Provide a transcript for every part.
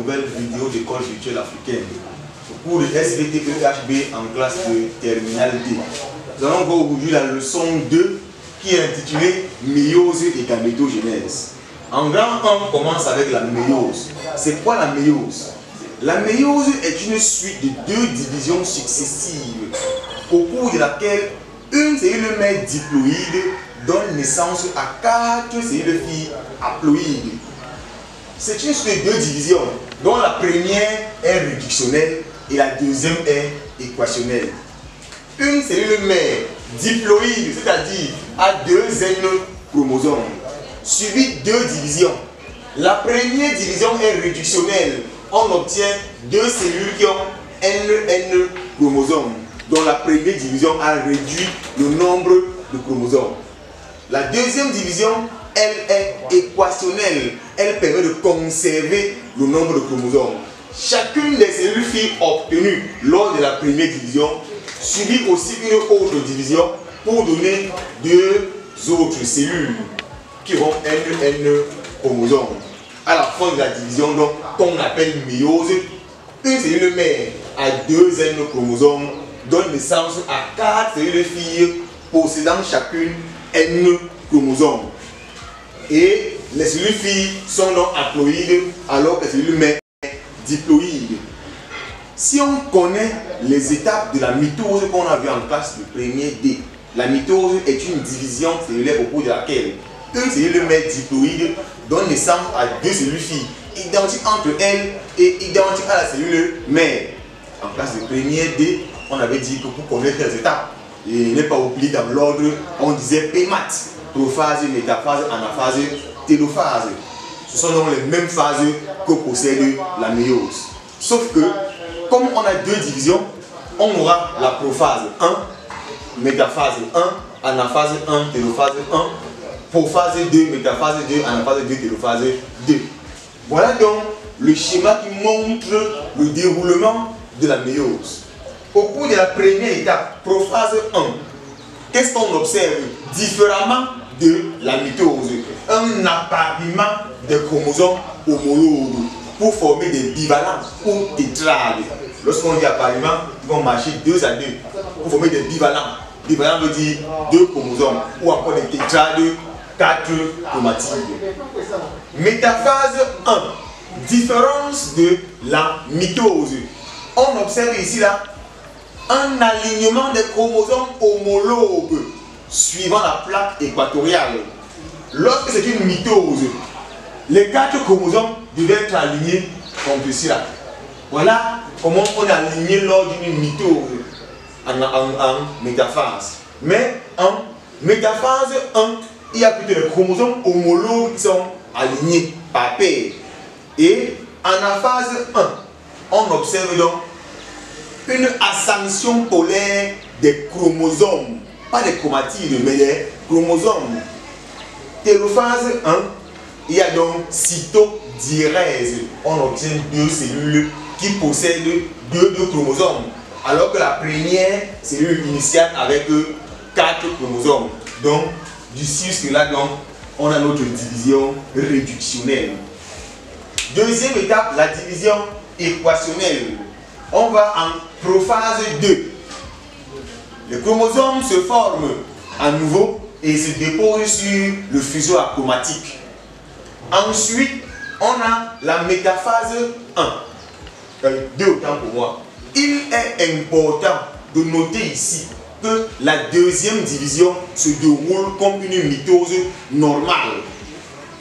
nouvelle vidéo d'école virtuelle africaine. Au cours de SVT-EHB en classe de terminale D. Nous allons voir aujourd'hui la leçon 2 qui est intitulée Méiose et gamétogenèse. En grand 1, on commence avec la méiose. C'est quoi la méiose? La méiose est une suite de 2 divisions successives au cours de laquelle une cellule mère diploïde donne naissance à 4 cellules filles haploïdes. C'est une suite de 2 divisions dont la première est réductionnelle et la deuxième est équationnelle. Une cellule mère diploïde, c'est-à-dire à 2 N chromosomes, subit 2 divisions. La première division est réductionnelle. On obtient 2 cellules qui ont N chromosomes, dont la première division a réduit le nombre de chromosomes. La deuxième division, elle est équationnelle. Elle permet de conserver le nombre de chromosomes. Chacune des cellules filles obtenues lors de la première division subit aussi une autre division pour donner 2 autres cellules qui auront N chromosomes. À la fin de la division, donc, qu'on appelle méiose, une cellule mère à 2 N chromosomes donne naissance à 4 cellules filles possédant chacune N chromosomes. Et les cellules filles sont donc haploïdes alors que les cellules mères diploïdes. Si on connaît les étapes de la mitose qu'on a vu en classe de premier D, la mitose est une division cellulaire au cours de laquelle une cellule mère diploïde donne naissance à 2 cellules filles identiques entre elles et identiques à la cellule mère. En classe de première D, on avait dit que pour connaître les étapes, et n'est pas oublié dans l'ordre, on disait PMAT, prophase, métaphase, anaphase, télophase. Ce sont donc les mêmes phases que possède la méiose. Sauf que, comme on a 2 divisions, on aura la prophase 1, métaphase 1, anaphase 1, télophase 1, prophase 2, métaphase 2, anaphase 2, télophase 2. Voilà donc le schéma qui montre le déroulement de la méiose. Au cours de la première étape, prophase 1, qu'est-ce qu'on observe différemment de la mitose? Un appariement des chromosomes homologues pour former des bivalents ou tétrades. Lorsqu'on dit appariement, ils vont marcher 2 à 2 pour former des bivalents. Bivalent veut dire 2 chromosomes ou encore des tétrades, 4 chromatides. Métaphase 1, différence de la mitose. On observe ici là un alignement des chromosomes homologues suivant la plaque équatoriale. Lorsque c'est une mitose, les 4 chromosomes devaient être alignés comme ceci là. Voilà comment on est aligné lors d'une mitose en métaphase. Mais en métaphase 1, il y a plutôt les chromosomes homologues qui sont alignés par paire. Et en aphase 1, on observe donc une ascension polaire des chromosomes, pas des chromatides, mais des chromosomes. Télophase 1, il y a donc cytodiérèse. On obtient 2 cellules qui possèdent 2 chromosomes, alors que la première cellule initiale avec 4 chromosomes. Donc, d'ici là, donc, on a notre division réductionnelle. Deuxième étape, la division équationnelle. On va en prophase 2. Les chromosomes se forment à nouveau et se déposent sur le fuseau achromatique. Ensuite, on a la métaphase 1. 2 autant pour moi. Il est important de noter ici que la deuxième division se déroule comme une mitose normale,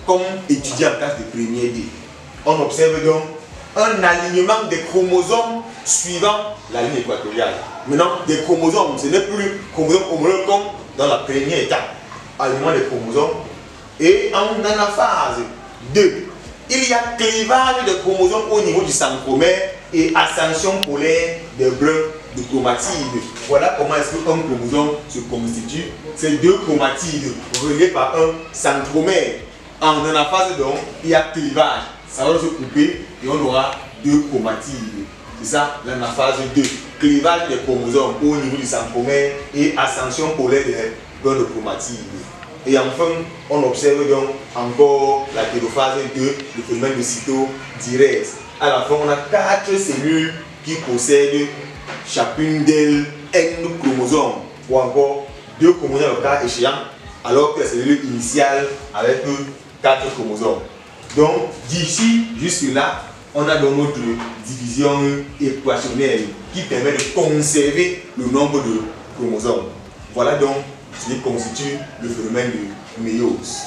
comme étudié en classe de première D. On observe donc un alignement des chromosomes suivant la ligne équatoriale. Maintenant, des chromosomes, ce n'est plus chromosomes homologues comme dans la première étape. Alignement des chromosomes. Et en anaphase 2, il y a clivage des chromosomes au niveau du centromère et ascension polaire des brins de chromatides. Voilà comment est-ce qu'un chromosome se constitue. C'est 2 chromatides reliées par un centromère. En anaphase donc, il y a clivage. Ça va se couper et on aura 2 chromatides. C'est ça l'anaphase 2. Clivage des chromosomes au niveau du centromère et ascension polaire des brins de chromatides. Et enfin, on observe donc encore la télophase 2, le phénomène de cytodiérèse. à la fin, on a 4 cellules qui possèdent chacune d'elles N chromosomes, ou encore 2 chromosomes au cas échéant, alors que la cellule initiale avec 4 chromosomes. Donc, d'ici jusque-là, on a donc notre division équationnelle qui permet de conserver le nombre de chromosomes. Voilà donc ce qui constitue le phénomène de méiose.